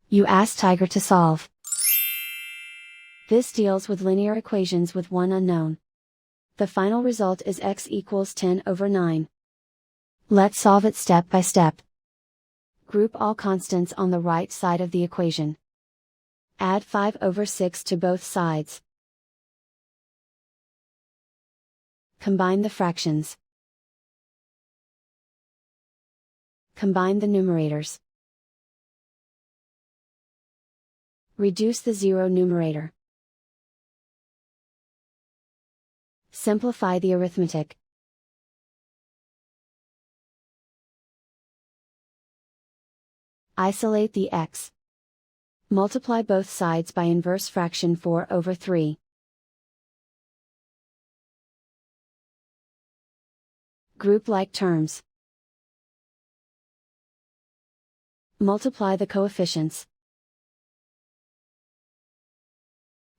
You ask Tiger to solve. This deals with linear equations with one unknown. The final result is x equals 10/9. Let's solve it step by step. Group all constants on the right side of the equation. Add 5/6 to both sides. Combine the fractions. Combine the numerators. Reduce the zero numerator. Simplify the arithmetic. Isolate the x. Multiply both sides by inverse fraction 4/3. Group like terms. Multiply the coefficients.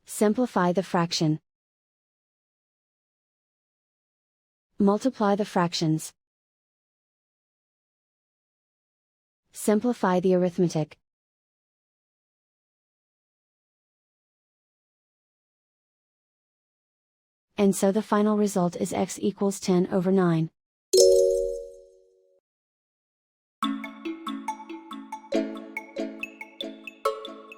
Simplify the fraction. Multiply the fractions. Simplify the arithmetic. And so the final result is x equals 10/9.